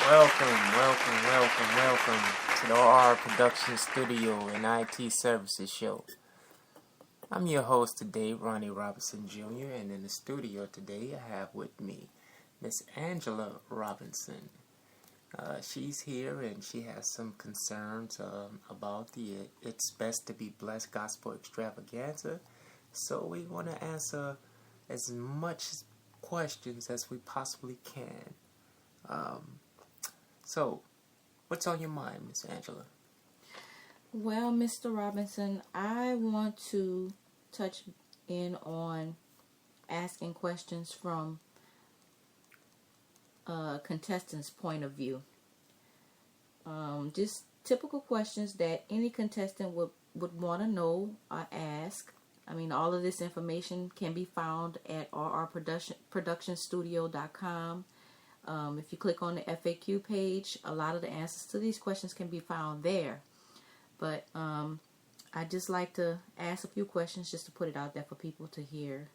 Welcome to the RRPRODUCTION Studio and IT Services Show. I'm your host today, Ronnie Robinson Jr., and in the studio today I have with me Miss Angela Robinson. She's here and she has some concerns about the It's Best to Be Blessed Gospel Extravaganza. So we want to answer as much questions as we possibly can. So, what's on your mind, Miss Angela? Well, Mr. Robinson, I want to touch in on asking questions from a contestant's point of view. Just typical questions that any contestant would want to know or ask. I mean, all of this information can be found at rrproductionstudio.com. If you click on the FAQ page, a lot of the answers to these questions can be found there. But I just like to ask a few questions just to put it out there for people to hear.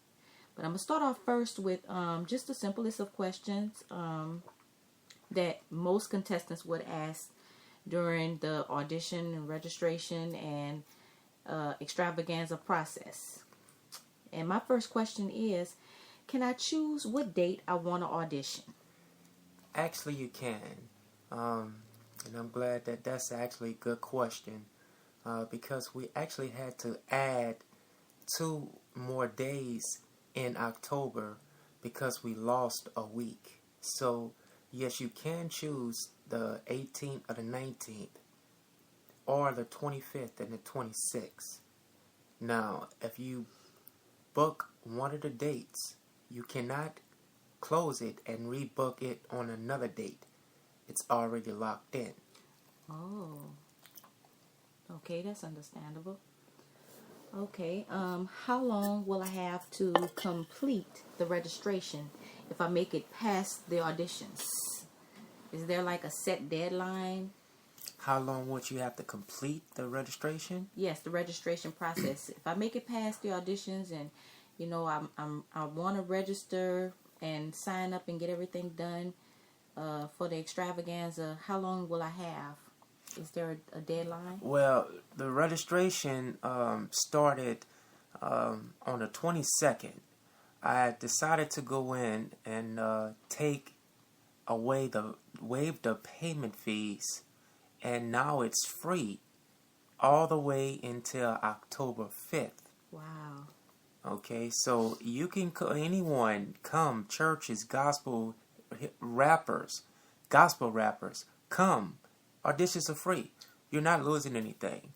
But I'm going to start off first with just the simplest of questions that most contestants would ask during the audition and registration and extravaganza process. And my first question is, can I choose what date I want to audition? Actually, you can. And I'm glad that that's actually a good question because we actually had to add 2 more days in October because we lost a week. So, yes, you can choose the 18th or the 19th or the 25th and the 26th. Now, if you book one of the dates, you cannot close it and rebook it on another date. It's already locked in. Oh, okay, that's understandable. Okay, how long will I have to complete the registration if I make it past the auditions? Is there like a set deadline? How long would you have to complete the registration? Yes, the registration process. If I make it past the auditions and I want to register and sign up and get everything done for the extravaganza, how long will I have? Is there a deadline? Well, the registration started on the 22nd. I decided to go in and waive the payment fees, and now it's free all the way until October 5th. Wow. Okay, so you can anyone come, churches, gospel rappers, come. Auditions are free. You're not losing anything.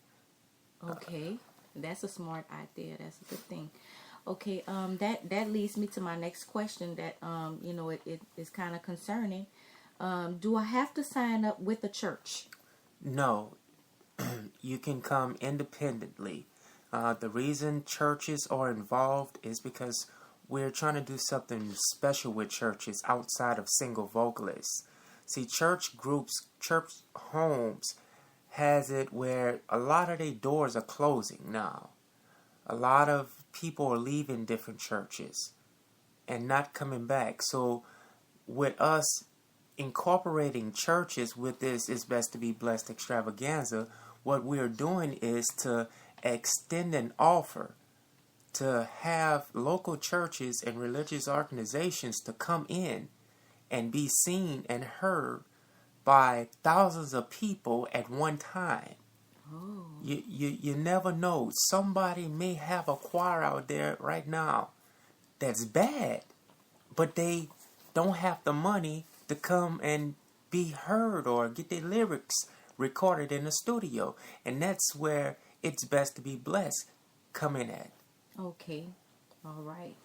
Okay, that's a smart idea. That's a good thing. Okay, that leads me to my next question. That it is kind of concerning. Do I have to sign up with a church? No, you can come independently. The reason churches are involved is because we're trying to do something special with churches outside of single vocalists. See, church groups, church homes has it where a lot of their doors are closing now. A lot of people are leaving different churches and not coming back. So with us incorporating churches with this It's Best to Be Blessed extravaganza, what we're doing is to extend an offer to have local churches and religious organizations to come in and be seen and heard by thousands of people at one time. Oh. You never know. Somebody may have a choir out there right now that's bad, but they don't have the money to come and be heard or get their lyrics recorded in the studio. And that's where It's Best to Be Blessed come in at. Okay. All right.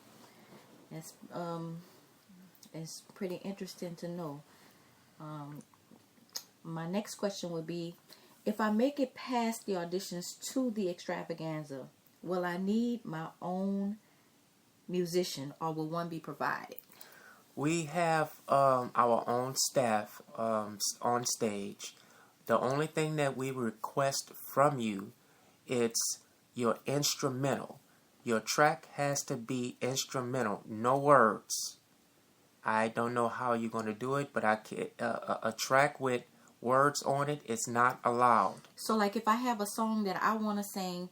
That's it's pretty interesting to know. My next question would be, if I make it past the auditions to the extravaganza, will I need my own musician or will one be provided? We have our own staff on stage. The only thing that we request from you is your instrumental. Your track has to be instrumental, no words. I don't know how you're going to do it, but I can, a track with words on it is not allowed. So, like, if I have a song that I want to sing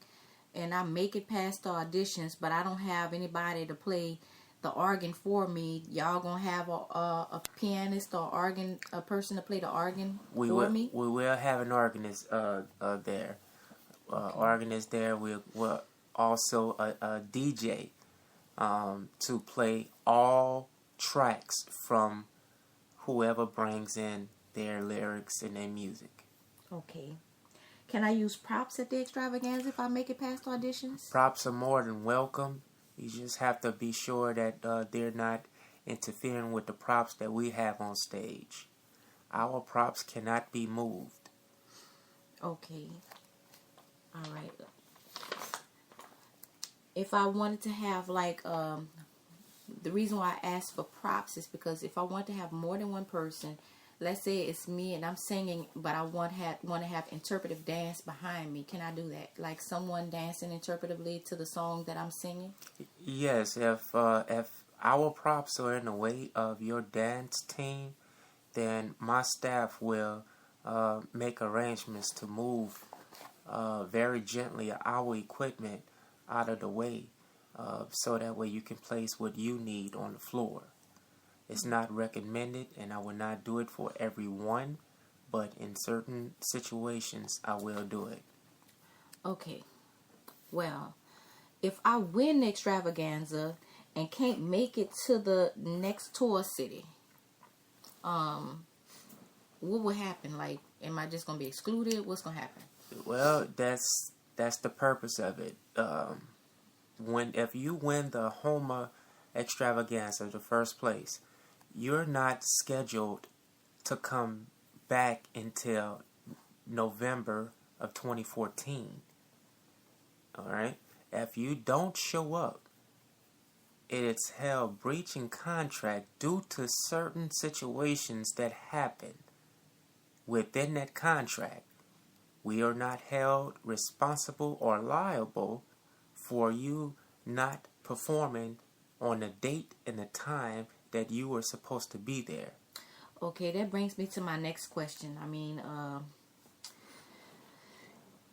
and I make it past the auditions, but I don't have anybody to play the organ for me, y'all gonna have a pianist or a person to play the organ for me? We will have an organist there. Okay. Organist there. We'll also a DJ to play all tracks from whoever brings in their lyrics and their music. Okay. Can I use props at the extravaganza if I make it past auditions? Props are more than welcome. You just have to be sure that they're not interfering with the props that we have on stage. Our props cannot be moved. Okay. All right. If I wanted to have like the reason why I asked for props is because if I want to have more than one person, let's say it's me and I'm singing, but I want to have interpretive dance behind me. Can I do that? Like someone dancing interpretively to the song that I'm singing? Yes, if our props are in the way of your dance team, then my staff will make arrangements to move very gently our equipment out of the way, so that way you can place what you need on the floor. It's not recommended, and I will not do it for everyone, but in certain situations, I will do it. Okay. Well, if I win the extravaganza and can't make it to the next tour city, what will happen? Like, am I just gonna be excluded? What's gonna happen? Well, that's the purpose of it. If you win the Homa extravaganza, the first place, you're not scheduled to come back until November of 2014. All right? If you don't show up, it is held breaching contract due to certain situations that happen within that contract. We are not held responsible or liable for you not performing on the date and the time that you were supposed to be there. Okay, that brings me to my next question. I mean,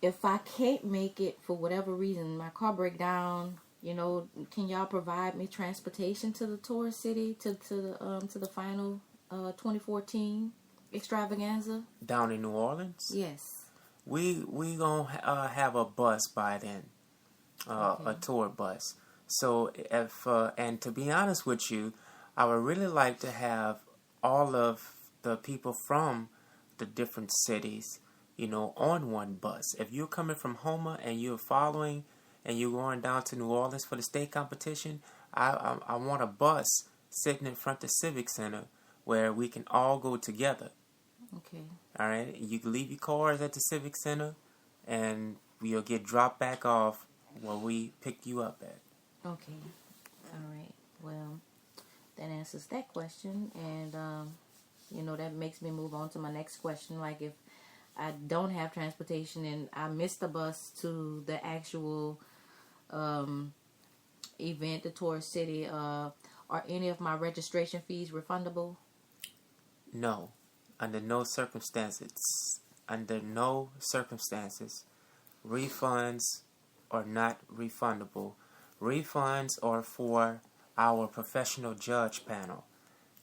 if I can't make it for whatever reason, my car break down, can y'all provide me transportation to the tour city to the final 2014 extravaganza down in New Orleans? Yes. We gonna have a bus by then, Okay. a tour bus. So if and to be honest with you, I would really like to have all of the people from the different cities, on one bus. If you're coming from Homa and you're following and you're going down to New Orleans for the state competition, I want a bus sitting in front of the Civic Center where we can all go together. Okay. All right, you can leave your cars at the Civic Center, and we'll get dropped back off where we picked you up at. Okay. All right. Well, that answers that question, and that makes me move on to my next question. Like, if I don't have transportation and I miss the bus to the actual event, the tour city, are any of my registration fees refundable? No. Under no circumstances, refunds are not refundable. Refunds are for our professional judge panel.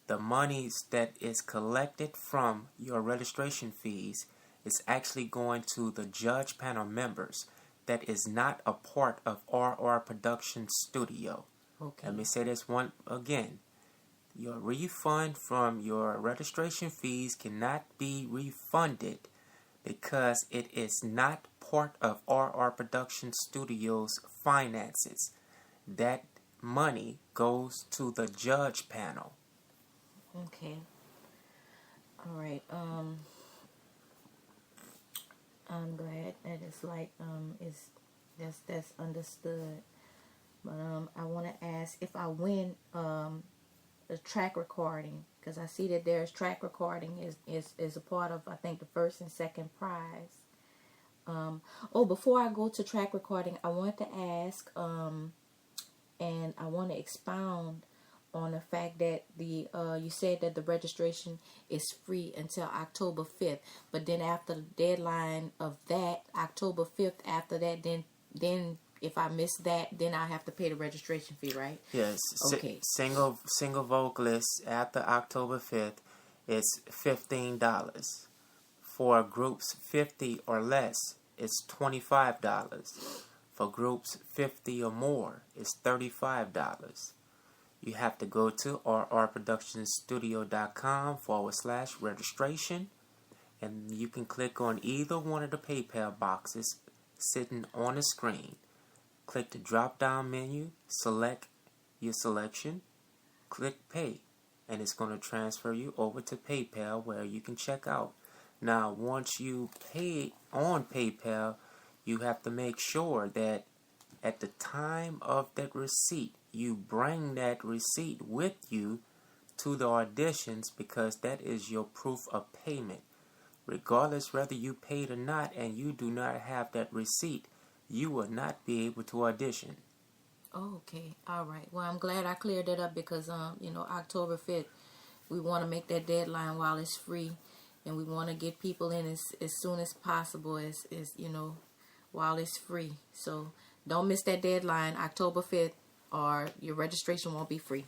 The monies that is collected from your registration fees is actually going to the judge panel members that is not a part of RR Production Studio. Okay. Let me say this one again. Your refund from your registration fees cannot be refunded because it is not part of RR Production Studio's finances. That money goes to the judge panel. Okay. All right. I'm glad that it's like that's understood. But I want to ask if I win the track recording, because I see that there's track recording is a part of, I think, the first and second prize. Before I go to track recording, I want to ask and I want to expound on the fact that the you said that the registration is free until October 5th, but then after the deadline of that, October 5th, after that, then if I miss that, then I have to pay the registration fee, right? Yes. Okay. Single vocalists after October 5th is $15. For groups 50 or less, it's $25. For groups 50 or more, it's $35. You have to go to rrproductionstudio.com/registration, and you can click on either one of the PayPal boxes sitting on the screen. Click the drop-down menu, select your selection, click Pay, and it's going to transfer you over to PayPal where you can check out. Now, once you pay on PayPal, you have to make sure that at the time of that receipt, you bring that receipt with you to the auditions, because that is your proof of payment. Regardless whether you paid or not, and you do not have that receipt, you will not be able to audition. Okay, all right. Well, I'm glad I cleared that up, because October 5th, we want to make that deadline while it's free, and we want to get people in as soon as possible, as while it's free. So don't miss that deadline, October 5th, or your registration won't be free.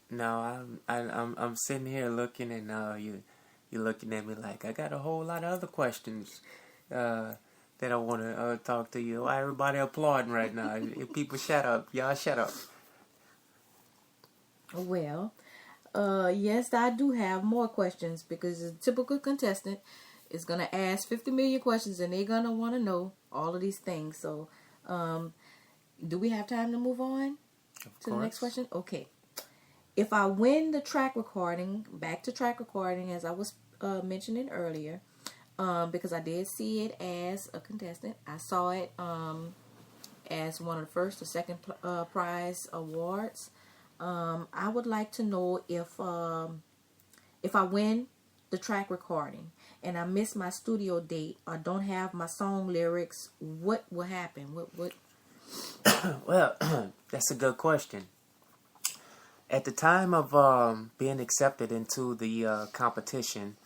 Now I'm sitting here looking, and you're looking at me like I got a whole lot of other questions that I want to talk to you. Why everybody applauding right now? People, shut up, y'all, shut up. Well, yes, I do have more questions, because a typical contestant is going to ask 50 million questions, and they're going to want to know all of these things. So, do we have time to move on to the next question? Okay. If I win the track recording, back to track recording, as I was mentioning earlier, because I did see it as a contestant. I saw it as one of the first or second prize awards. I would like to know if I win the track recording and I miss my studio date or don't have my song lyrics, what will happen? What? Well, that's a good question. At the time of being accepted into the competition,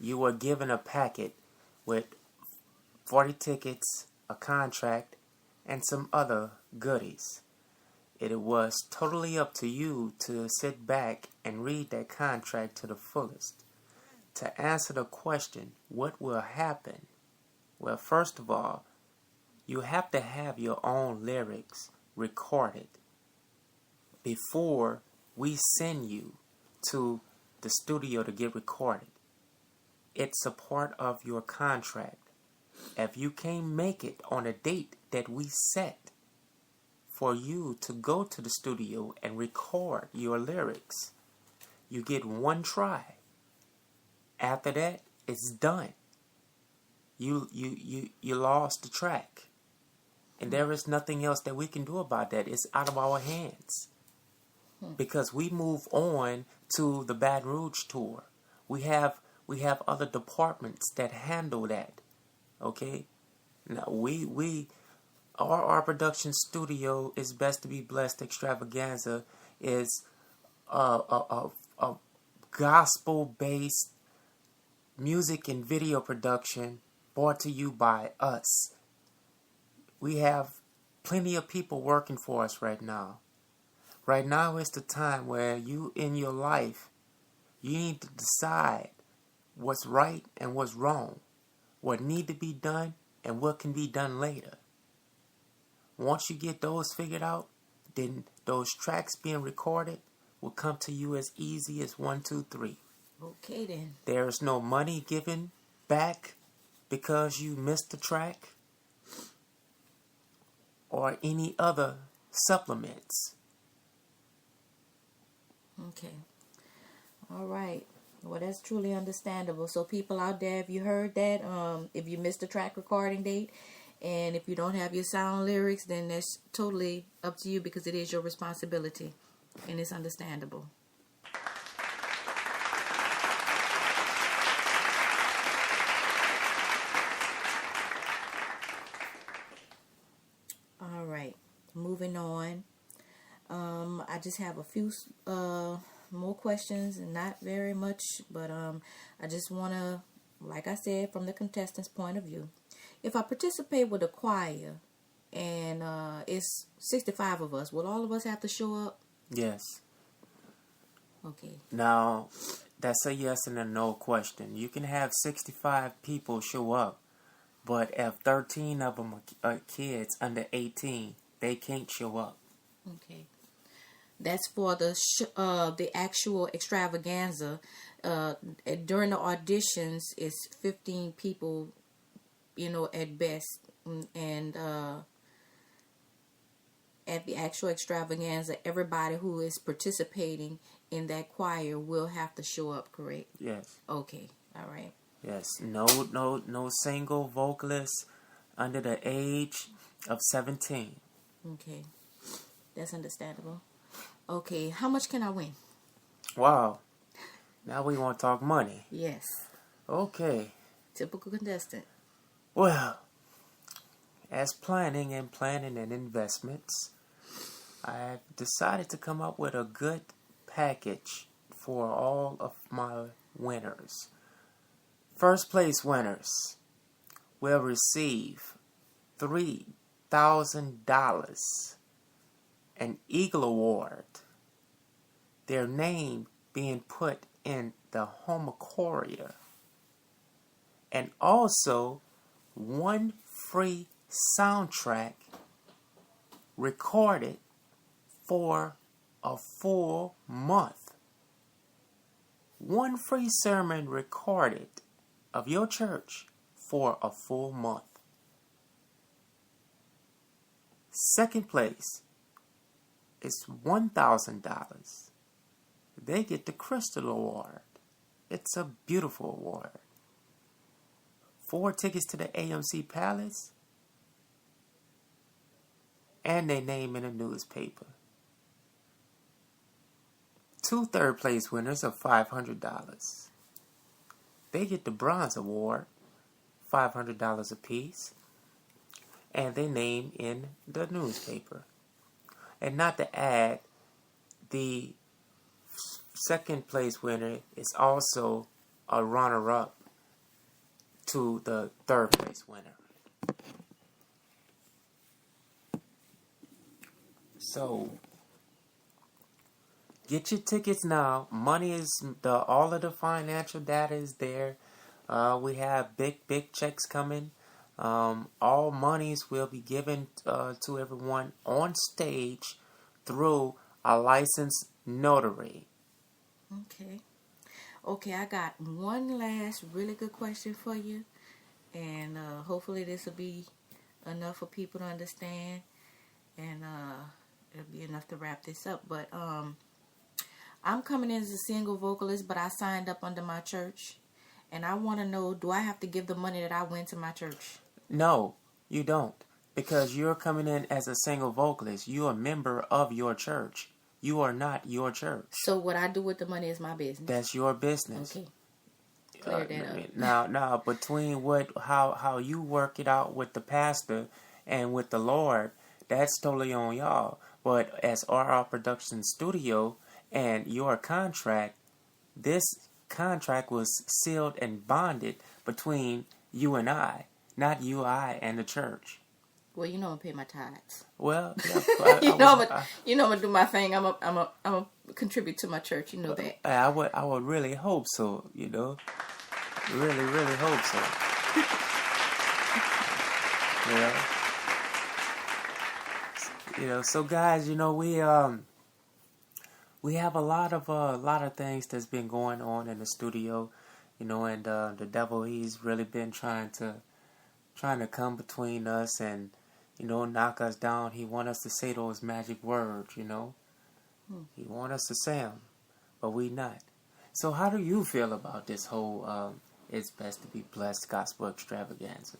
you were given a packet with 40 tickets, a contract, and some other goodies. It was totally up to you to sit back and read that contract to the fullest. To answer the question, what will happen? Well, first of all, you have to have your own lyrics recorded before we send you to the studio to get recorded. It's a part of your contract. If you can't make it on a date that we set for you to go to the studio and record your lyrics, you get one try. After that, it's done. You lost the track. And there is nothing else that we can do about that. It's out of our hands. Because we move on to the Baton Rouge tour. We have other departments that handle that. Okay? Now our production studio is Best to Be Blessed Extravaganza is a gospel-based music and video production brought to you by us. We have plenty of people working for us right now. Right now is the time where you in your life, you need to decide what's right and what's wrong, what need to be done and what can be done later. Once you get those figured out, then those tracks being recorded will come to you as easy as 1, 2, 3. Okay then. There's no money given back because you missed the track or any other supplements. Okay. All right. Well, that's truly understandable. So people out there, if you heard that, if you missed the track recording date, and if you don't have your sound lyrics, then that's totally up to you, because it is your responsibility, and it's understandable. just have a few more questions, and not very much, but I just want to, like I said, from the contestant's point of view, if I participate with a choir and it's 65 of us, will all of us have to show up? Yes. Okay. Now, that's a yes and a no question. You can have 65 people show up, but if 13 of them are kids under 18, they can't show up. Okay. That's for the actual extravaganza. During the auditions, it's 15 people, at best, and at the actual extravaganza, everybody who is participating in that choir will have to show up, correct? Yes. Okay. All right. Yes. No single vocalist under the age of 17. Okay. That's understandable. Okay. How much can I win? Wow. Now we want to talk money. Yes. Okay. Typical contestant. Well, as planning and investments, I've decided to come up with a good package for all of my winners. First place winners will receive $3,000, an Eagle Award, their name being put in the Homocoria, and also one free soundtrack recorded for a full month. One free sermon recorded of your church for a full month. Second place is $1,000. They get the Crystal Award. It's a beautiful award. 4 tickets to the AMC Palace, and their name in a newspaper. 2 third place winners of $500. They get the Bronze Award, $500 apiece, and their name in the newspaper. And not to add, the second place winner is also a runner-up to the third place winner. So, get your tickets now. Money is all of the financial data is there. We have big checks coming. All monies will be given to everyone on stage through a licensed notary. Okay, I got one last really good question for you, and hopefully this will be enough for people to understand, and it'll be enough to wrap this up. But I'm coming in as a single vocalist, but I signed up under my church, and I want to know, do I have to give the money that I win to my church? No, you don't, because you're coming in as a single vocalist. You're a member of your church. You are not your church. So what I do with the money is my business. That's your business. Okay. Clear that up. Now, between how you work it out with the pastor and with the Lord, that's totally on y'all. But as RR Production Studio and your contract, this contract was sealed and bonded between you and I, not you, I, and the church. Well, I'm gonna pay my tithes. Well, yeah, I'm gonna do my thing. I'm a contribute to my church. You know that. I would really hope so. Really hope so. So guys, we have a lot of things that's been going on in the studio, and the devil, he's really been trying to come between us and knock us down. He wants us to say those magic words, He wants us to say them, but we not. So how do you feel about this whole It's Best to Be Blessed Gospel Extravaganza?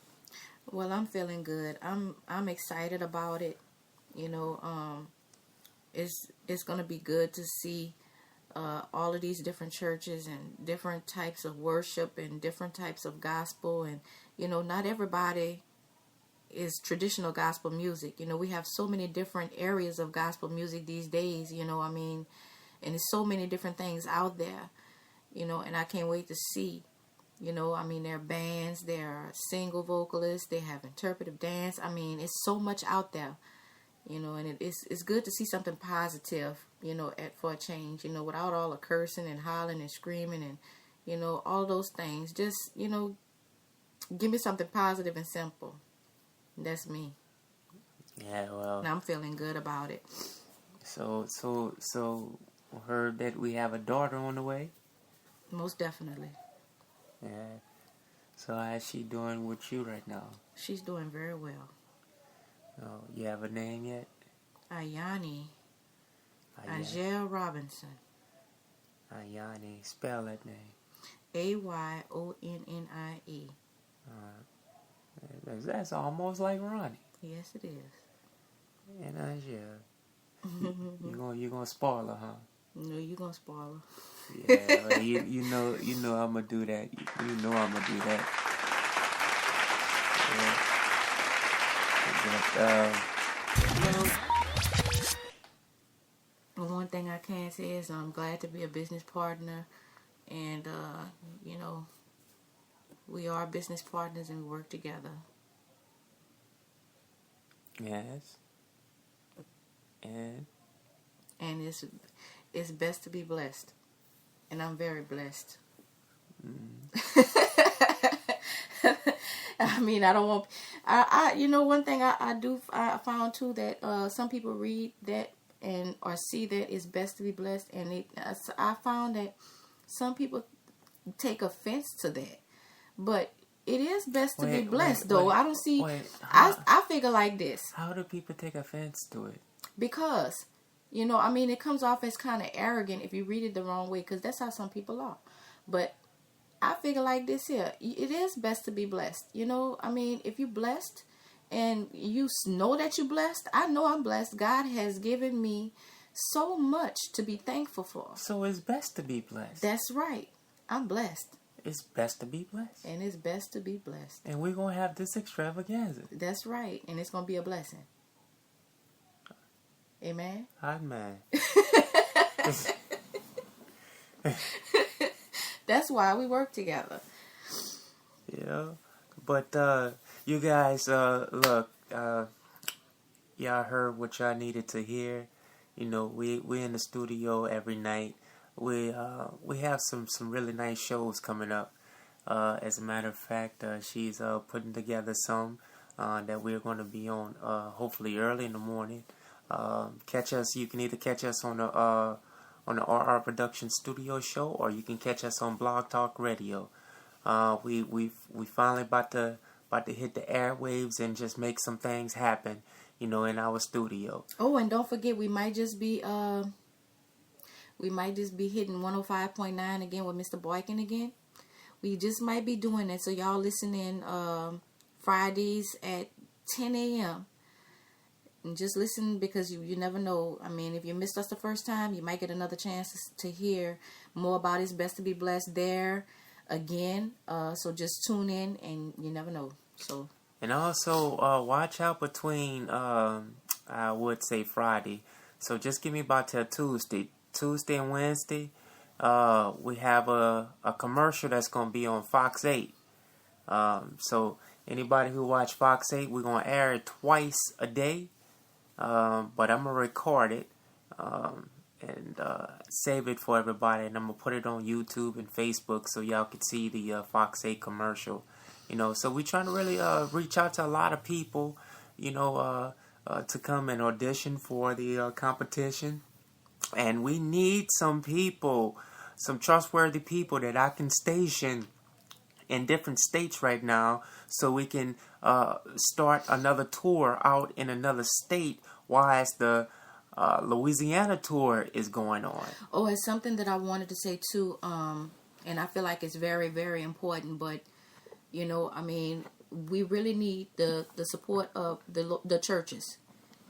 Well, I'm feeling good. I'm excited about it. It's gonna be good to see all of these different churches and different types of worship and different types of gospel, and not everybody is traditional gospel music. You know, we have so many different areas of gospel music these days, you know, I mean, and there's so many different things out there, you know, and I can't wait to see, you know, I mean, there are bands, there are single vocalists, they have interpretive dance. I mean, it's so much out there, you know, and it's good to see something positive, you know, for a change, you know, without all the cursing and hollering and screaming and, you know, all those things. Just, you know, give me something positive and simple. That's me. Yeah, well. And I'm feeling good about it. So heard that we have a daughter on the way. Most definitely. Yeah. So how's she doing with you right now? She's doing very well. Oh, you have a name yet? Ayani. Angel Robinson. Ayani. Spell that name. Ayonnie. That's almost like Ronnie. Yes, it is. And Angel. You gonna spoil her, huh? No, you gonna spoil her. Yeah, well, you know I'm gonna do that. You know I'm gonna do that. But, one thing I can say is I'm glad to be a business partner, and you know, we are business partners and we work together. Yes. And it's best to be blessed, and I'm very blessed. I mean, I don't want. You know, one thing I found too that some people read that or see that it's best to be blessed, and I found that some people take offense to that, but it is best to be blessed, though. I don't see. I figure like this. How do people take offense to it? Because, you know, I mean, it comes off as kind of arrogant if you read it the wrong way, because that's how some people are. But I figure like this here, it is best to be blessed. You know, I mean, if you're blessed and you know that you're blessed, I know I'm blessed. God has given me so much to be thankful for. So it's best to be blessed. That's right. I'm blessed. It's best to be blessed. And it's best to be blessed. And we're going to have this extravaganza. That's right. And it's going to be a blessing. Amen? Amen. That's why we work together. Yeah. But, you guys, look, y'all heard what y'all needed to hear. You know, we're in the studio every night. We have some really nice shows coming up. As a matter of fact, she's putting together some that we're going to be on hopefully early in the morning. Catch us. You can either catch us on the RR Production Studio show, or you can catch us on Blog Talk Radio. We finally about to hit the airwaves and just make some things happen, you know, in our studio. Oh, and don't forget, we might just be hitting 105.9 again with Mr. Boykin again. We just might be doing that, so y'all listen in Fridays at 10 a.m. And just listen, because you never know. I mean, if you missed us the first time, you might get another chance to hear more about It's Best to Be Blessed there again. So just tune in, and you never know. So. And also, watch out between, I would say Friday. So just give me about till Tuesday and Wednesday. We have a commercial that's going to be on Fox 8. So anybody who watch Fox 8, we're going to air it twice a day. But I'm going to record it and save it for everybody. And I'm going to put it on YouTube and Facebook so y'all can see the Fox 8 commercial. You know, so we're trying to really reach out to a lot of people, you know, to come and audition for the competition. And we need some people, some trustworthy people that I can station in different states right now, so we can start another tour out in another state whilst the Louisiana tour is going on. Oh, it's something that I wanted to say too, and I feel like it's very, very important. But you know, I mean, we really need the support of the churches.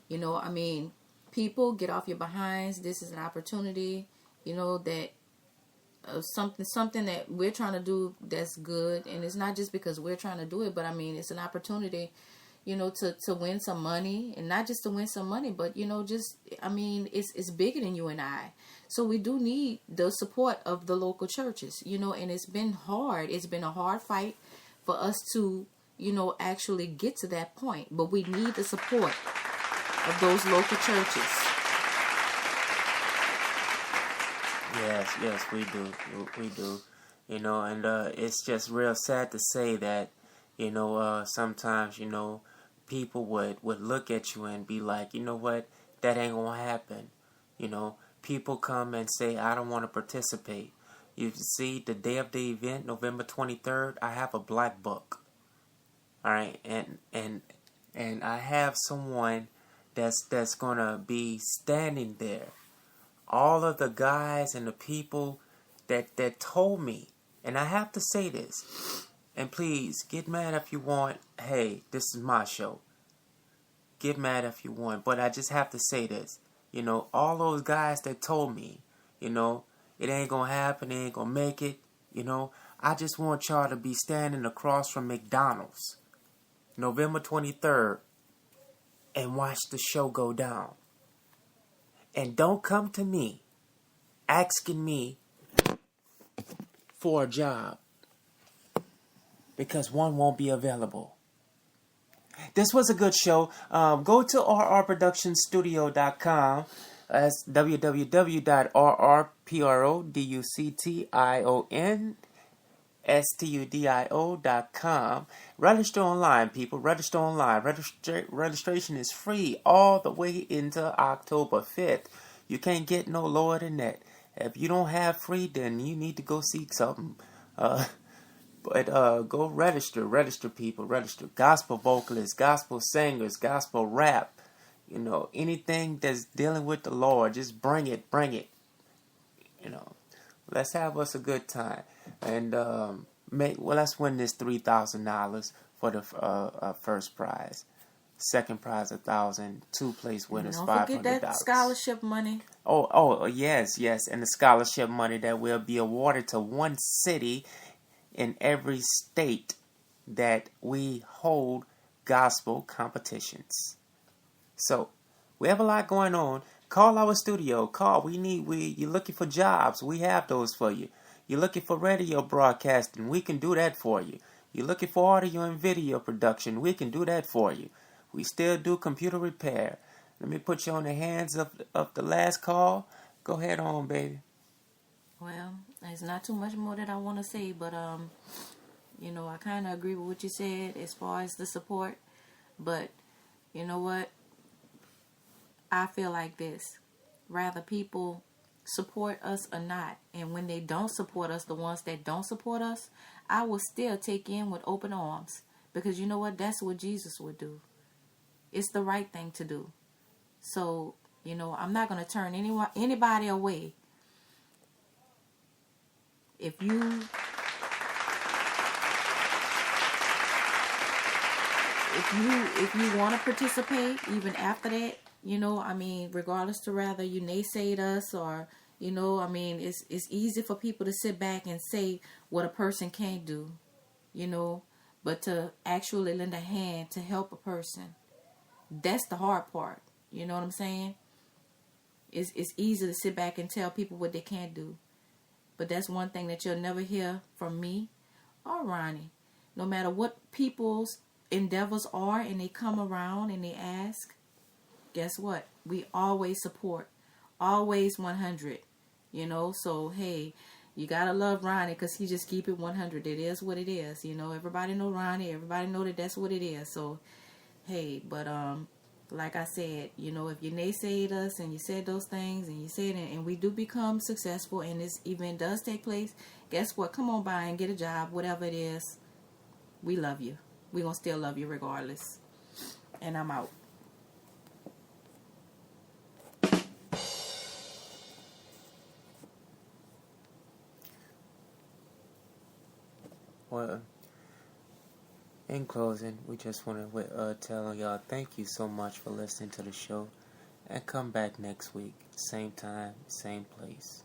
You know, I mean, people, get off your behinds. This is an opportunity. You know that. Something that we're trying to do that's good, and it's not just because we're trying to do it, but I mean, it's an opportunity, to win some money, and not just to win some money, but it's bigger than you and I. So we do need the support of the local churches, and it's been hard. It's been a hard fight for us to, actually get to that point, but we need the support of those local churches. Yes, we do. And it's just real sad to say that, sometimes, people would look at you and be like, you know what, that ain't gonna happen. People come and say, I don't want to participate. You see, the day of the event, November 23rd, I have a black book. All right, and I have someone that's gonna be standing there. All of the guys and the people that told me, and I have to say this, and please get mad if you want. Hey, this is my show. Get mad if you want, but I just have to say this. All those guys that told me, it ain't gonna happen, it ain't gonna make it. I just want y'all to be standing across from McDonald's, November 23rd, and watch the show go down. And don't come to me asking me for a job, because one won't be available. This was a good show. Go to RRPRODUCTIONstudio.com. That's www.RRPRODUCTIONstudio.com. Register online, people. Register online. Registration is free all the way into October 5th. You can't get no lower than that. If you don't have free, then you need to go seek something. But go register, people. Register. Gospel vocalists, gospel singers, gospel rap. Anything that's dealing with the Lord, just bring it. Let's have us a good time. And let's win this $3,000 for the first prize. Second prize $1,000. Two place winners $500. Don't forget that scholarship money. Oh, yes, and the scholarship money that will be awarded to one city in every state that we hold gospel competitions. So we have a lot going on. Call our studio. You're looking for jobs. We have those for you. You're looking for radio broadcasting. We can do that for you. You're looking for audio and video production. We can do that for you. We still do computer repair. Let me put you on the hands of the last call. Go ahead on, baby. Well, there's not too much more that I want to say, but I kind of agree with what you said as far as the support. But you know what? I feel like this. Rather people support us or not. And when they don't support us, the ones that don't support us, I will still take in with open arms. Because you know what? That's what Jesus would do. It's the right thing to do. So, I'm not going to turn anybody away. If you want to participate, even after that, regardless to rather you naysayed us or, it's easy for people to sit back and say what a person can't do, but to actually lend a hand to help a person, that's the hard part. You know what I'm saying? It's easy to sit back and tell people what they can't do. But that's one thing that you'll never hear from me or Ronnie. No matter what people's endeavors are and they come around and they ask, guess what? We always support. Always 100. So, hey, you got to love Ronnie because he just keep it 100. It is what it is. Everybody know Ronnie. Everybody know that that's what it is. So, hey, but like I said, if you naysayed us and you said those things and you said it and we do become successful and this event does take place, guess what? Come on by and get a job, whatever it is. We love you. We're going to still love you regardless. And I'm out. Well, in closing, we just want to tell y'all thank you so much for listening to the show. And come back next week. Same time, same place.